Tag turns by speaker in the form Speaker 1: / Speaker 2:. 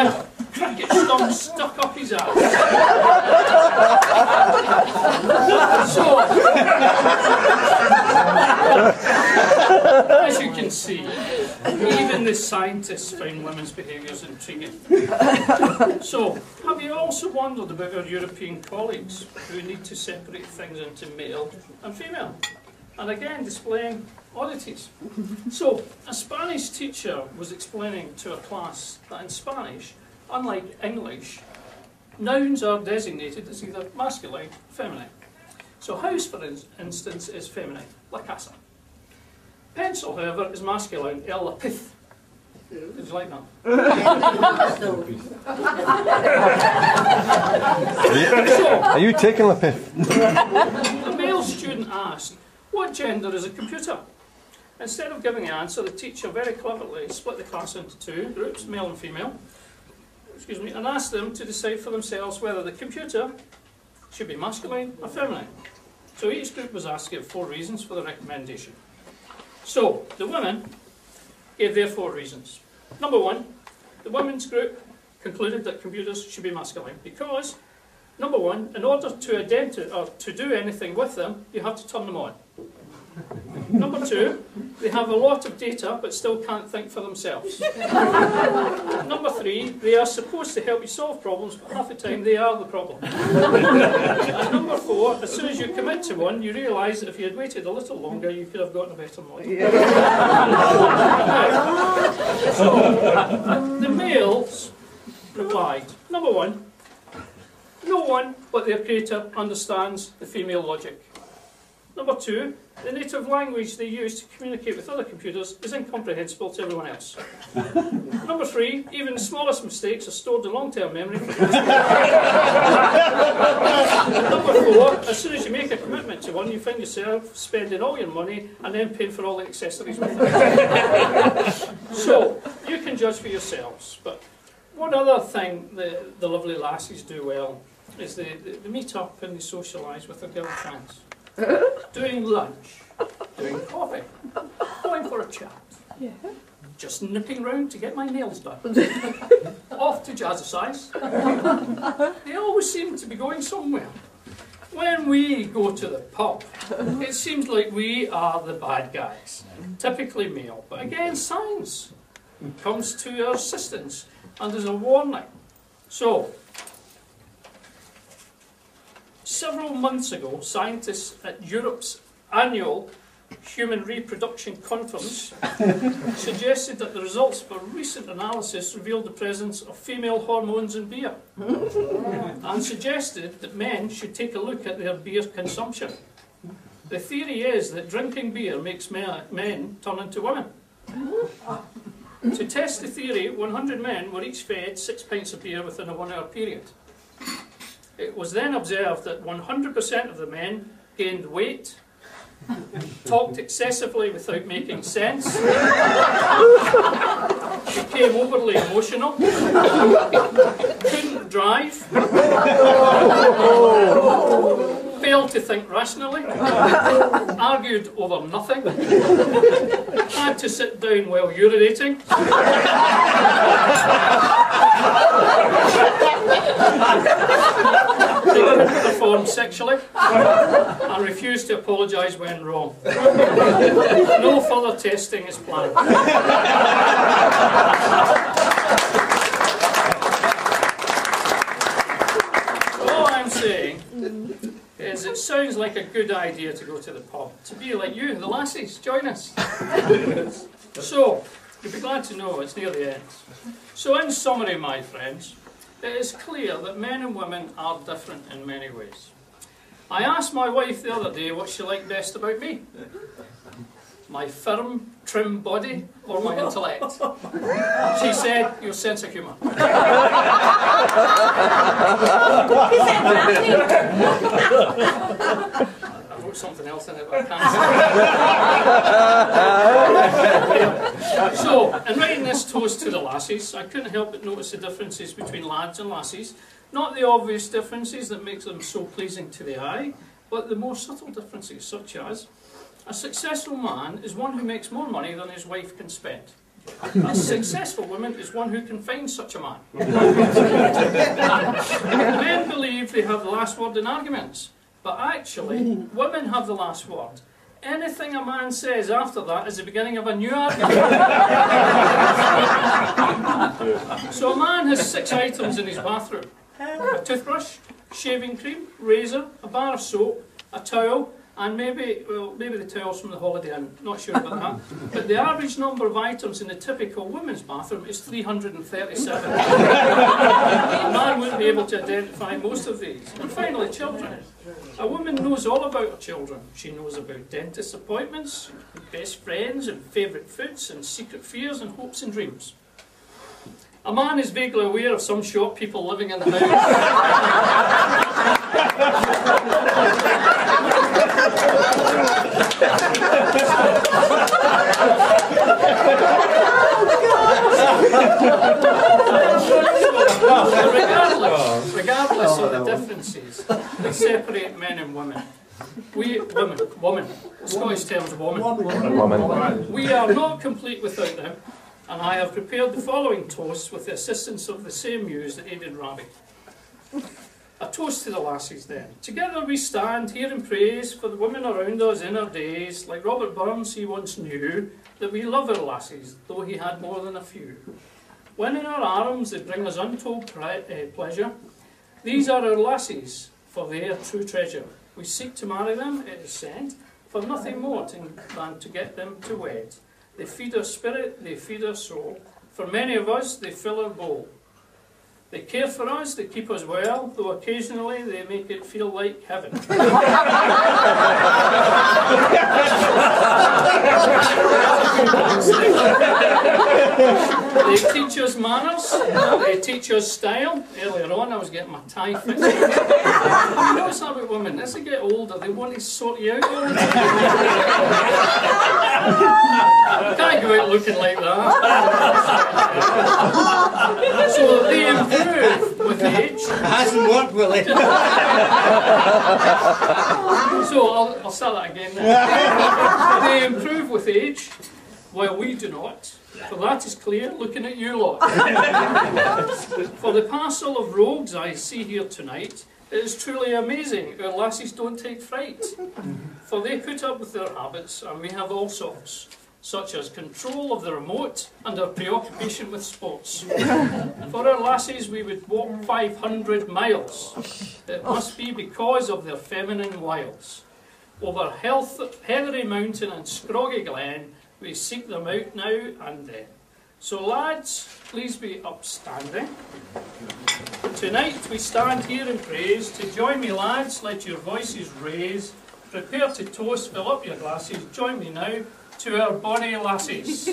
Speaker 1: a cricket stump stuck up his ass. So, as you can see, even the scientists find women's behaviours intriguing. So, have you also wondered about our European colleagues who need to separate things into male and female? And again, displaying oddities. So, a Spanish teacher was explaining to a class that in Spanish, unlike English, nouns are designated as either masculine or feminine. So house, for instance, is feminine, la casa. Pencil, however, is masculine, el lapith. Did you like that?
Speaker 2: Are you taking lapith?
Speaker 1: A male student asked, what gender is a computer? Instead of giving an answer, the teacher very cleverly split the class into two groups, male and female, and asked them to decide for themselves whether the computer should be masculine or feminine. So each group was asked to give 4 reasons for the recommendation. So the women gave their 4 reasons. Number 1, the women's group concluded that computers should be masculine because, number 1, in order to do anything with them, you have to turn them on. Number 2, they have a lot of data but still can't think for themselves. Number 3, they are supposed to help you solve problems, but half the time they are the problem. And number 4, as soon as you commit to one, you realise that if you had waited a little longer, you could have gotten a better model. So, the males replied, number 1, no one but their creator understands the female logic. Number 2, the native language they use to communicate with other computers is incomprehensible to everyone else. Number 3, even the smallest mistakes are stored in long-term memory. Number 4, as soon as you make a commitment to one, you find yourself spending all your money and then paying for all the accessories with it. So, you can judge for yourselves. But one other thing the lovely lassies do well is they meet up and they socialise with their girlfriends. Doing lunch, doing coffee, going for a chat, just nipping round to get my nails done, off to jazzercise. They always seem to be going somewhere. When we go to the pub, it seems like we are the bad guys, typically male. But again, science comes to our assistance, and there's a warning. So, several months ago, scientists at Europe's annual Human Reproduction Conference suggested that the results of a recent analysis revealed the presence of female hormones in beer and suggested that men should take a look at their beer consumption. The theory is that drinking beer makes men turn into women. To test the theory, 100 men were each fed 6 pints of beer within a 1-hour period. It was then observed that 100% of the men gained weight, talked excessively without making sense, became overly emotional, couldn't drive, failed to think rationally, argued over nothing, had to sit down while urinating, they couldn't perform sexually, and refused to apologise when wrong. No further testing is planned. All I'm saying is it sounds like a good idea to go to the pub, to be like you, the lassies, join us. So, you'll be glad to know it's near the end. So in summary, my friends, it is clear that men and women are different in many ways. I asked my wife the other day what she liked best about me. My firm, trim body or my intellect? She said, your sense of humour. I wrote something else in it, but I can't. So, in writing this toast to the lassies, I couldn't help but notice the differences between lads and lassies. Not the obvious differences that make them so pleasing to the eye, but the more subtle differences, such as a successful man is one who makes more money than his wife can spend. A successful woman is one who can find such a man. Men believe they have the last word in arguments, but actually, women have the last word. Anything a man says after that is the beginning of a new argument. So a man has 6 items in his bathroom: a toothbrush, shaving cream, razor, a bar of soap, a towel, and maybe the towels from the Holiday Inn, not sure about that. But the average number of items in the typical women's bathroom is 337. A man wouldn't be able to identify most of these. And finally, children. A woman knows all about her children. She knows about dentist appointments, best friends, and favourite foods, and secret fears and hopes and dreams. A man is vaguely aware of some shop people living in the house. Regardless of the differences that separate men and women, woman, Scottish terms woman, we are not complete without them, and I have prepared the following toasts with the assistance of the same muse that aided Rabbie. A toast to the lassies then. Together we stand here in praise for the women around us in our days. Like Robert Burns, he once knew that we love our lassies, though he had more than a few. When in our arms they bring us untold pleasure, these are our lassies, for they are true treasure. We seek to marry them, it is said, for nothing more than to get them to wed. They feed our spirit, they feed our soul. For many of us, they fill our bowl. They care for us, they keep us well, though occasionally they make it feel like heaven. They teach us manners, they teach us style. Earlier on I was getting my tie fixed. You notice that about women, as they get older they want to sort you out all the time. You can't go out looking like that. So they improve with age.
Speaker 3: It hasn't worked, Willie.
Speaker 1: So I'll start that again now. They improve with age, while we do not. For that is clear, looking at you lot. For the parcel of rogues I see here tonight, it is truly amazing our lassies don't take fright. For they put up with their habits, and we have all sorts, such as control of the remote and our preoccupation with sports. For our lassies we would walk 500 miles. It must be because of their feminine wiles. Over heathery mountain and scroggy glen, we seek them out now and then. So lads, please be upstanding. Tonight we stand here in praise. To join me lads, let your voices raise. Prepare to toast, fill up your glasses. Join me now to our bonny lassies.